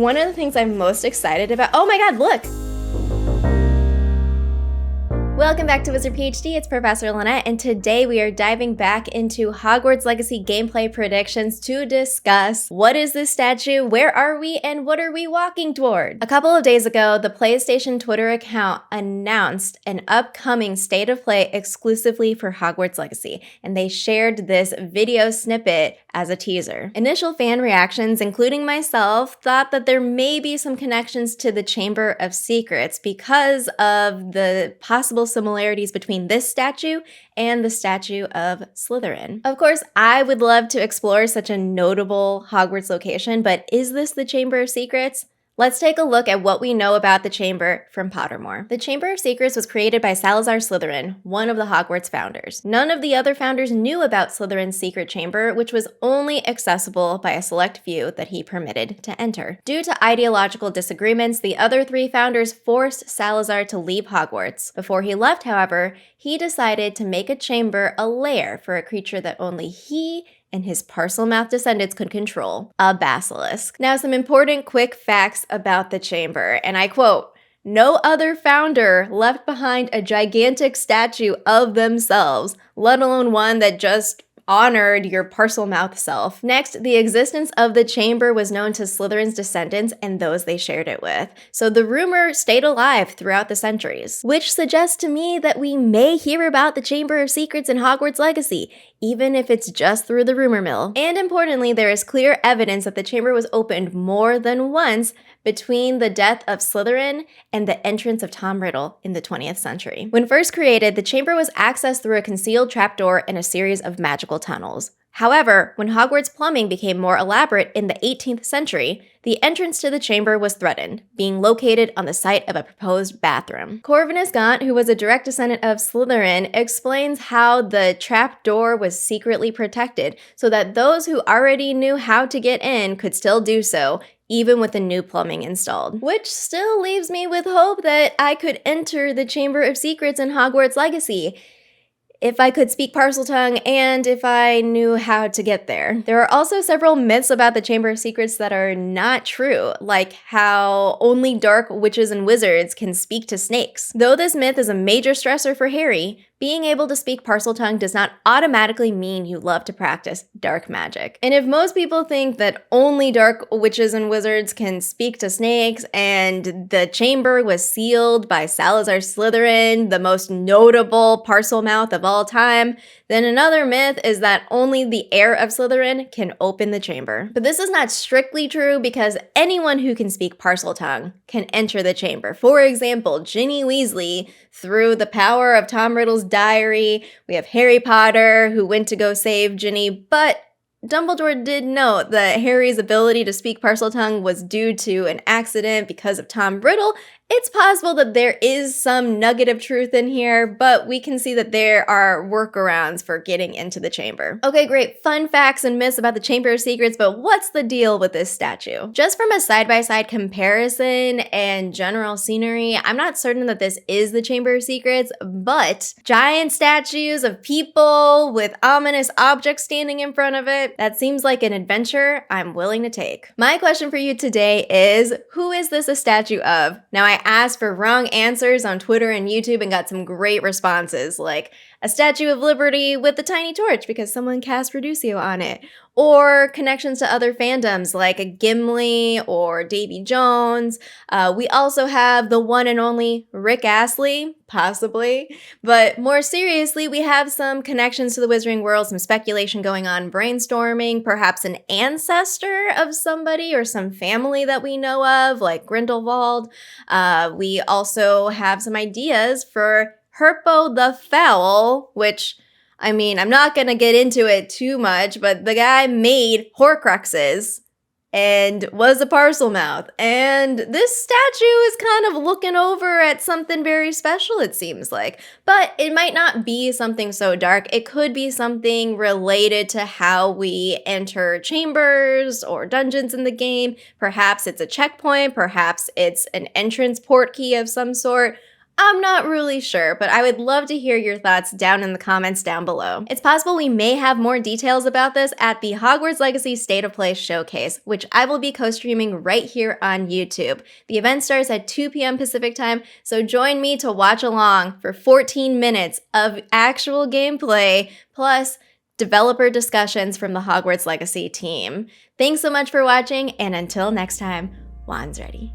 one of the things I'm most excited about— oh my god, look! Welcome back to WizardPhD, it's Professor Lynette, and today we are diving back into Hogwarts Legacy gameplay predictions to discuss what is this statue, where are we, and what are we walking toward? A couple of days ago, the PlayStation Twitter account announced an upcoming State of Play exclusively for Hogwarts Legacy, and they shared this video snippet as a teaser. Initial fan reactions, including myself, thought that there may be some connections to the Chamber of Secrets because of the possible similarities between this statue and the statue of Slytherin. Of course, I would love to explore such a notable Hogwarts location, but is this the Chamber of Secrets? Let's take a look at what we know about the Chamber from Pottermore. The Chamber of Secrets was created by Salazar Slytherin, one of the Hogwarts founders. None of the other founders knew about Slytherin's secret chamber, which was only accessible by a select few that he permitted to enter. Due to ideological disagreements, the other three founders forced Salazar to leave Hogwarts. Before he left, however, he decided to make a chamber a lair for a creature that only he and his Parselmouth descendants could control, a basilisk. Now, some important quick facts about the chamber, and I quote, "No other founder left behind a gigantic statue of themselves, let alone one that just honored your Parselmouth self." Next, the existence of the chamber was known to Slytherin's descendants and those they shared it with. So the rumor stayed alive throughout the centuries, which suggests to me that we may hear about the Chamber of Secrets in Hogwarts Legacy, even if it's just through the rumor mill. And importantly, there is clear evidence that the chamber was opened more than once between the death of Slytherin and the entrance of Tom Riddle in the 20th century. When first created, the chamber was accessed through a concealed trapdoor and a series of magical tunnels. However, when Hogwarts plumbing became more elaborate in the 18th century, the entrance to the chamber was threatened, being located on the site of a proposed bathroom. Corvinus Gaunt, who was a direct descendant of Slytherin, explains how the trapdoor was secretly protected so that those who already knew how to get in could still do so, even with the new plumbing installed. Which still leaves me with hope that I could enter the Chamber of Secrets in Hogwarts Legacy, if I could speak Parseltongue and if I knew how to get there. There are also several myths about the Chamber of Secrets that are not true, like how only dark witches and wizards can speak to snakes. Though this myth is a major stressor for Harry, being able to speak Parseltongue does not automatically mean you love to practice dark magic. And if most people think that only dark witches and wizards can speak to snakes, and the chamber was sealed by Salazar Slytherin, the most notable Parselmouth of all time, then another myth is that only the heir of Slytherin can open the chamber. But this is not strictly true because anyone who can speak Parseltongue can enter the chamber. For example, Ginny Weasley, through the power of Tom Riddle's diary. We have Harry Potter, who went to go save Ginny, but Dumbledore did note that Harry's ability to speak Parseltongue was due to an accident because of Tom Riddle. It's possible that there is some nugget of truth in here, but we can see that there are workarounds for getting into the chamber. Okay, great. Fun facts and myths about the Chamber of Secrets, but what's the deal with this statue? Just from a side-by-side comparison and general scenery, I'm not certain that this is the Chamber of Secrets, but giant statues of people with ominous objects standing in front of it, that seems like an adventure I'm willing to take. My question for you today is, who is this a statue of? Now, I asked for wrong answers on Twitter and YouTube and got some great responses, like a Statue of Liberty with a tiny torch because someone cast Reducio on it, or connections to other fandoms like a Gimli or Davy Jones. We also have the one and only Rick Astley, possibly. But more seriously, we have some connections to the Wizarding World, some speculation going on, brainstorming, perhaps an ancestor of somebody or some family that we know of, like Grindelwald. We also have some ideas for Herpo the Foul, which, I mean, I'm not going to get into it too much, but the guy made Horcruxes and was a Parselmouth. And this statue is kind of looking over at something very special, it seems like. But it might not be something so dark. It could be something related to how we enter chambers or dungeons in the game. Perhaps it's a checkpoint. Perhaps it's an entrance port key of some sort. I'm not really sure, but I would love to hear your thoughts down in the comments down below. It's possible we may have more details about this at the Hogwarts Legacy State of Play Showcase, which I will be co-streaming right here on YouTube. The event starts at 2 p.m. Pacific time, so join me to watch along for 14 minutes of actual gameplay, plus developer discussions from the Hogwarts Legacy team. Thanks so much for watching, and until next time, Wands ready.